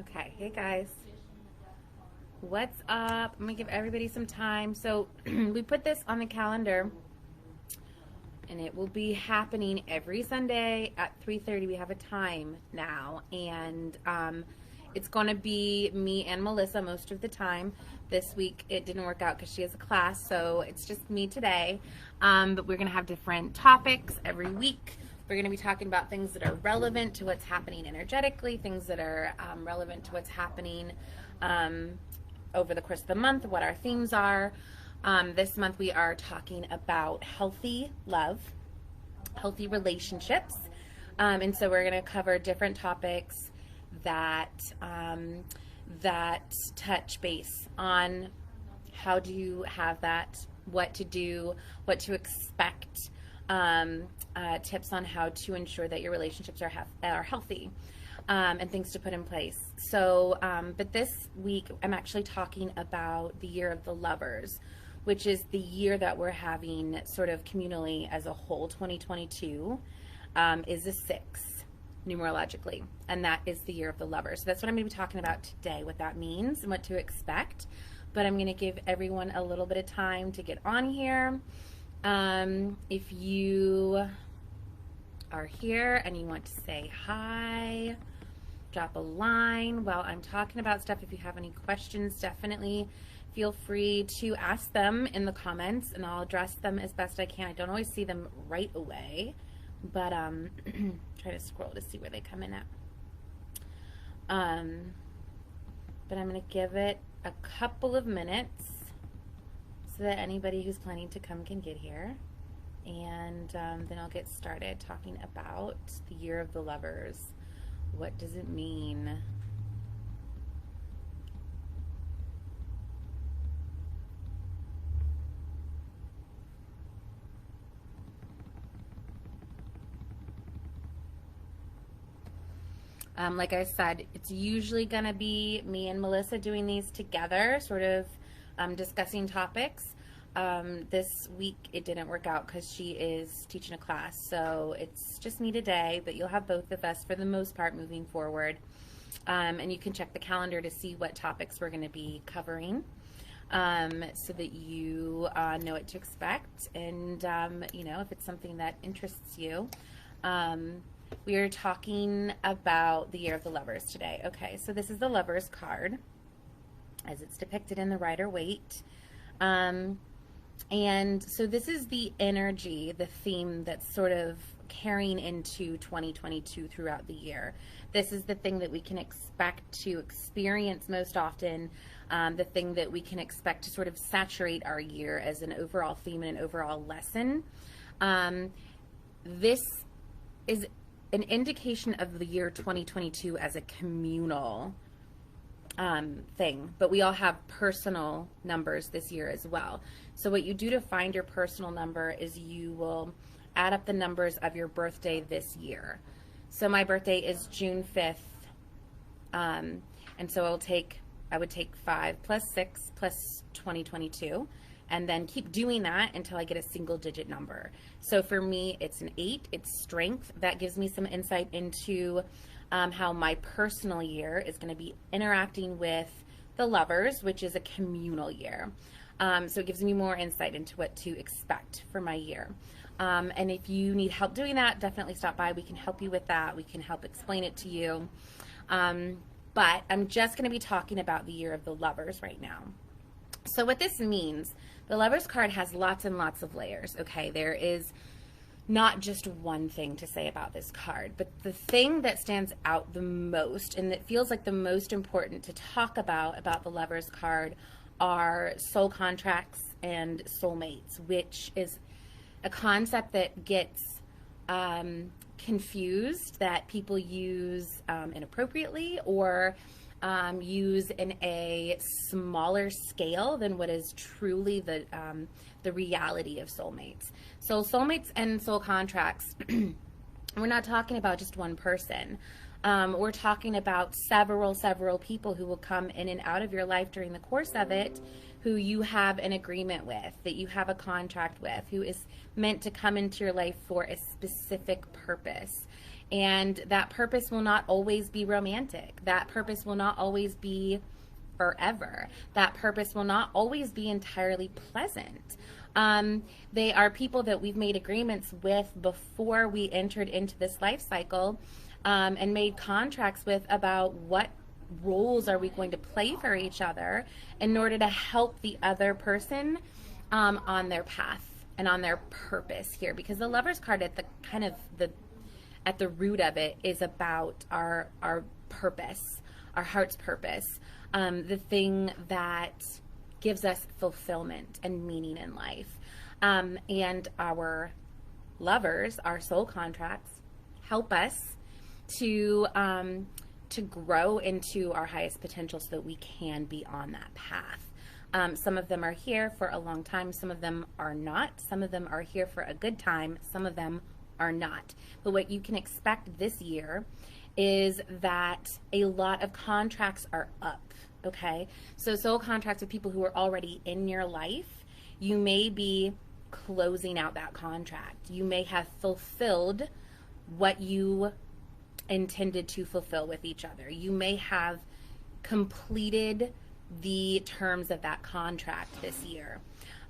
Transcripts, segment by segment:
Okay, hey guys, what's up? I'm gonna give everybody some time. So we put this on the calendar, and it will be happening every Sunday at 3:30. We have a time now, and it's gonna be me and Melissa most of the time. This week it didn't work out because she has a class, so it's just me today. But we're gonna have different topics every week. We're going to be talking about things that are relevant to what's happening energetically, things that are relevant to what's happening over the course of the month, what our themes are. This month we are talking about healthy love, healthy relationships. And so we're going to cover different topics that, that touch base on how do you have that, what to do, what to expect. Tips on how to ensure that your relationships are healthy, and things to put in place. So, but this week I'm actually talking about the year of the lovers, which is the year that we're having sort of communally as a whole. 2022 is a 6 numerologically, and that is the year of the lovers. So that's what I'm going to be talking about today, what that means and what to expect. But I'm going to give everyone a little bit of time to get on here. If you are here and you want to say hi, drop a line while I'm talking about stuff. If you have any questions, definitely feel free to ask them in the comments and I'll address them as best I can. I don't always see them right away, but try to scroll to see where they come in at. But I'm going to give it a couple of minutes so that anybody who's planning to come can get here. And then I'll get started talking about the year of the lovers. What does it mean? Like I said, it's usually going to be me and Melissa doing these together, sort of discussing topics. This week it didn't work out because she is teaching a class, so it's just me today, but you'll have both of us for the most part moving forward. And you can check the calendar to see what topics we're going to be covering, so that you know what to expect, and you know, if it's something that interests you. We are talking about the year of the lovers today. Okay, so this is the lovers card as it's depicted in the Rider-Waite. And so this is the energy, the theme that's sort of carrying into 2022 throughout the year. This is the thing that we can expect to experience most often, the thing that we can expect to sort of saturate our year as an overall theme and an overall lesson. This is an indication of the year 2022 as a communal thing, but we all have personal numbers this year as well. So what you do to find your personal number is you will add up the numbers of your birthday this year. So my birthday is June 5th, and so I would take 5 plus 6 plus 2022, and then keep doing that until I get a single digit number. So for me, it's an 8, it's strength. That gives me some insight into how my personal year is going to be interacting with the lovers, which is a communal year. So it gives me more insight into what to expect for my year. And if you need help doing that, definitely stop by. We can help you with that. We can help explain it to you. But I'm just going to be talking about the year of the lovers right now. So what this means, the lovers card has lots and lots of layers. Okay, there is not just one thing to say about this card, but the thing that stands out the most and that feels like the most important to talk about the lovers card are soul contracts and soulmates, which is a concept that gets confused, that people use inappropriately or use in a smaller scale than what is truly the reality of soulmates. So soulmates and soul contracts, we're not talking about just one person. We're talking about several people who will come in and out of your life during the course of it, who you have an agreement with, that you have a contract with, who is meant to come into your life for a specific purpose. And that purpose will not always be romantic. That purpose will not always be forever. That purpose will not always be entirely pleasant. They are people that we've made agreements with before we entered into this life cycle, and made contracts with about what roles are we going to play for each other in order to help the other person on their path and on their purpose here. Because the Lover's card at the root of it is about our purpose, our heart's purpose, the thing that gives us fulfillment and meaning in life. And our lovers, our soul contracts, help us to grow into our highest potential so that we can be on that path. Some of them are here for a long time. Some of them are not. Some of them are here for a good time. Some of them are not. But what you can expect this year is that a lot of contracts are up, okay? So soul contracts with people who are already in your life, you may be closing out that contract. You may have fulfilled what you intended to fulfill with each other. You may have completed the terms of that contract this year.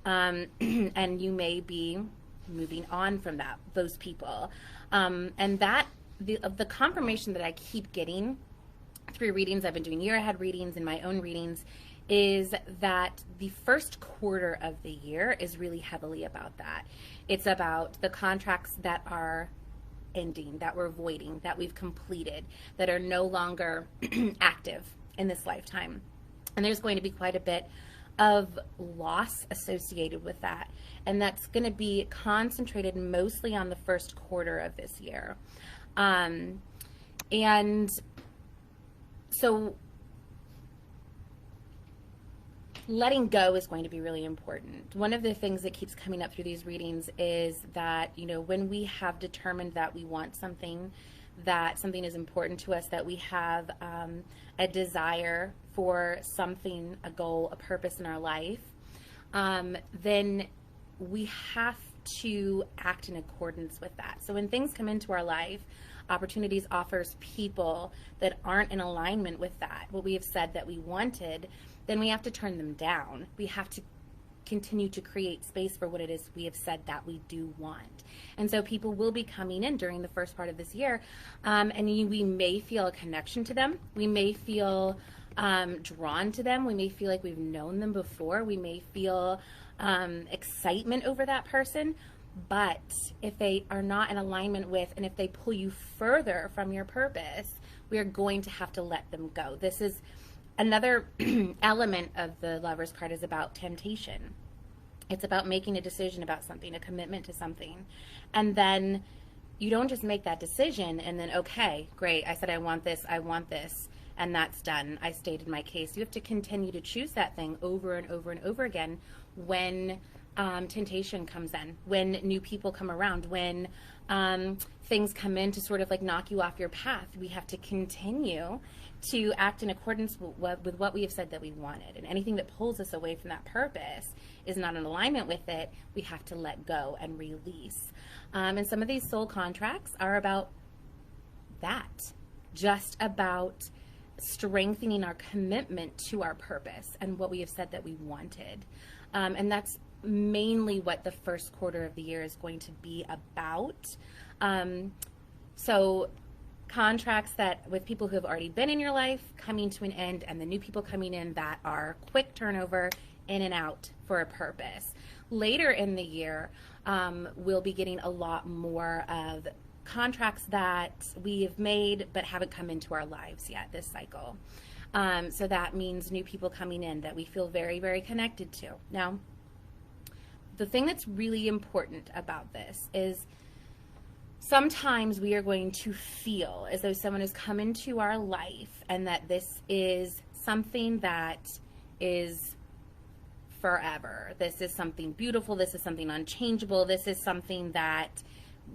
And you may be moving on from those people. And that the confirmation that I keep getting through readings, I've been doing year ahead readings and my own readings, is that the first quarter of the year is really heavily about that. It's about the contracts that are ending, that we're voiding, that we've completed, that are no longer active in this lifetime. And there's going to be quite a bit of loss associated with that. And that's going to be concentrated mostly on the first quarter of this year. And so letting go is going to be really important. One of the things that keeps coming up through these readings is that, you know, when we have determined that we want something, that something is important to us, that we have a desire for something, a goal, a purpose in our life, then we have to act in accordance with that. So when things come into our life, opportunities, offers, people that aren't in alignment with that, what we have said that we wanted, then we have to turn them down. We have to continue to create space for what it is we have said that we do want. And so people will be coming in during the first part of this year, and we may feel a connection to them. We may feel drawn to them. We may feel like we've known them before. We may feel excitement over that person. But if they are not in alignment with, and if they pull you further from your purpose, we are going to have to let them go. This is another element of the Lover's card, is about temptation. It's about making a decision about something, a commitment to something. And then you don't just make that decision and then, okay, great, I said I want this, and that's done. I stated my case. You have to continue to choose that thing over and over and over again when temptation comes in, when new people come around, when things come in to sort of like knock you off your path. We have to continue to act in accordance with what we have said that we wanted. And anything that pulls us away from that purpose is not in alignment with it. We have to let go and release. And some of these soul contracts are about that, just about strengthening our commitment to our purpose and what we have said that we wanted. And that's mainly what the first quarter of the year is going to be about. So contracts that with people who have already been in your life coming to an end, and the new people coming in that are quick turnover, in and out for a purpose. Later in the year, we'll be getting a lot more of contracts that we have made but haven't come into our lives yet this cycle. So that means new people coming in that we feel very, very connected to. Now, the thing that's really important about this is sometimes we are going to feel as though someone has come into our life and that this is something that is forever. This is something beautiful. This is something unchangeable. This is something that,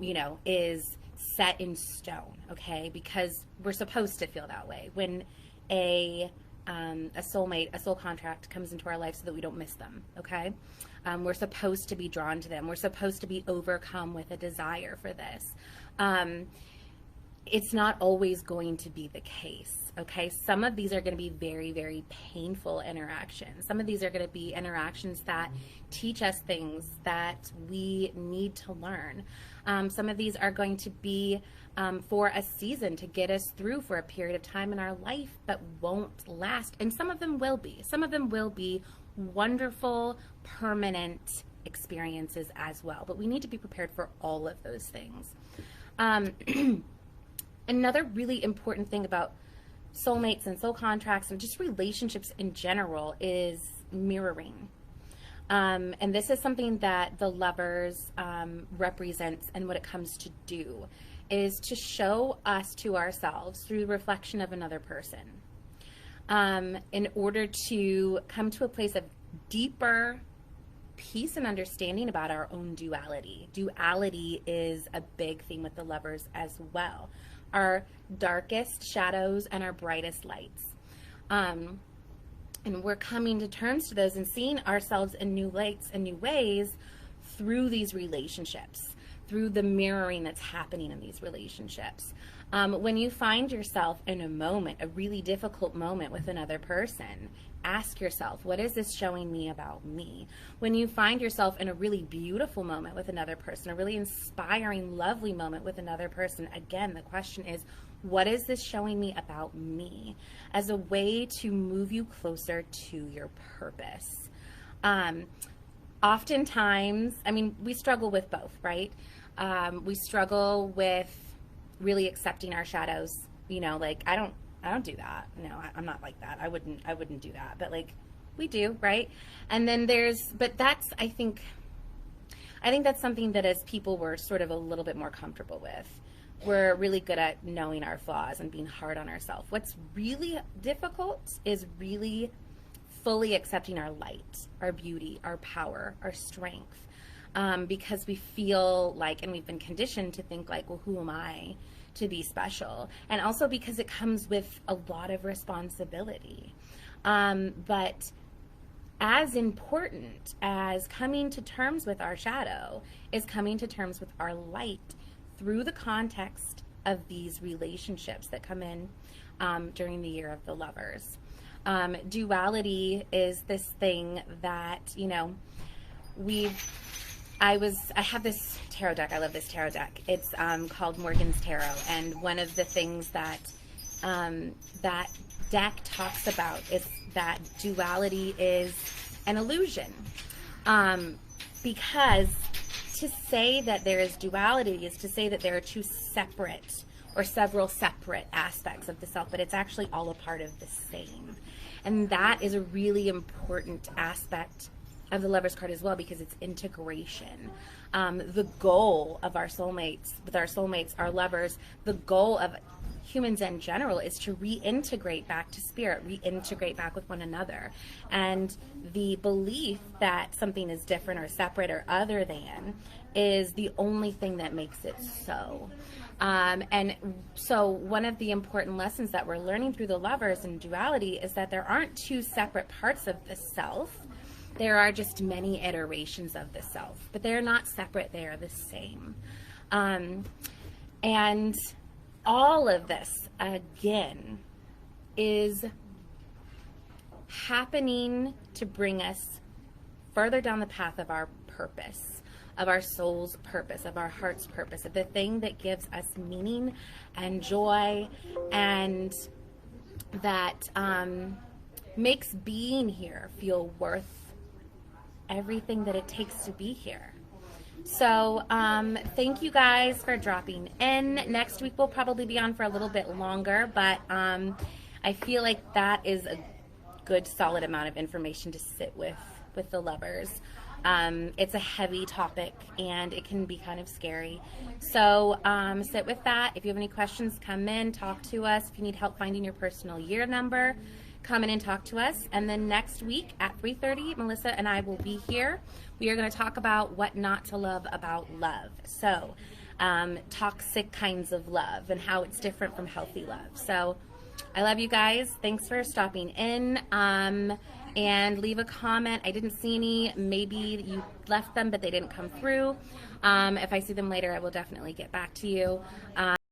you know, is set in stone, okay? Because we're supposed to feel that way when a soulmate, a soul contract comes into our life so that we don't miss them, okay? We're supposed to be drawn to them. We're supposed to be overcome with a desire for this. it's not always going to be the case. Okay, some of these are going to be very, very painful interactions. Some of these are going to be interactions that teach us things that we need to learn. Some of these are going to be for a season to get us through for a period of time in our life, but won't last. And some of them will be. Some of them will be wonderful, permanent experiences as well. But we need to be prepared for all of those things. Another really important thing about soulmates and soul contracts and just relationships in general is mirroring. And this is something that the Lovers represents, and what it comes to do is to show us to ourselves through the reflection of another person in order to come to a place of deeper peace and understanding about our own duality. Duality is a big theme with the Lovers as well. Our darkest shadows and our brightest lights. And we're coming to terms to those and seeing ourselves in new lights and new ways through these relationships, through the mirroring that's happening in these relationships. When you find yourself in a moment, a really difficult moment with another person, ask yourself, what is this showing me about me? When you find yourself in a really beautiful moment with another person, a really inspiring, lovely moment with another person, again, the question is, what is this showing me about me? As a way to move you closer to your purpose. Oftentimes, I mean, we struggle with both, right? We struggle with really accepting our shadows. You know, like, I don't do that. No, I'm not like that. I wouldn't do that. But like, we do, right? And then but that's, I think that's something that as people we're sort of a little bit more comfortable with. We're really good at knowing our flaws and being hard on ourselves. What's really difficult is really fully accepting our light, our beauty, our power, our strength. Because we feel like, and we've been conditioned to think like, well, who am I to be special? And also because it comes with a lot of responsibility. But as important as coming to terms with our shadow is coming to terms with our light through the context of these relationships that come in during the year of the Lovers. Duality is this thing that, you know, I have this tarot deck. I love this tarot deck. It's called Morgan's Tarot, and one of the things that that deck talks about is that duality is an illusion, because to say that there is duality is to say that there are two separate or several separate aspects of the self, but it's actually all a part of the same, and that is a really important aspect of the Lovers card as well, because it's integration. The goal of our soulmates, our Lovers, the goal of humans in general is to reintegrate back to spirit, reintegrate back with one another. And the belief that something is different or separate or other than is the only thing that makes it so. And so one of the important lessons that we're learning through the Lovers and duality is that there aren't two separate parts of the self. There are just many iterations of the self, but they're not separate. They are the same. And all of this, again, is happening to bring us further down the path of our purpose, of our soul's purpose, of our heart's purpose, of the thing that gives us meaning and joy, and that makes being here feel worth everything that it takes to be here. So thank you guys for dropping in. Next week we'll probably be on for a little bit longer, but I feel like that is a good solid amount of information to sit with the Lovers. It's a heavy topic and it can be kind of scary. So sit with that. If you have any questions, come in, talk to us. If you need help finding your personal year number, come in and talk to us. And then next week at 3:30, Melissa and I will be here. We are going to talk about what not to love about love. So toxic kinds of love and how it's different from healthy love. So I love you guys. Thanks for stopping in. And leave a comment. I didn't see any. Maybe you left them, but they didn't come through. If I see them later, I will definitely get back to you.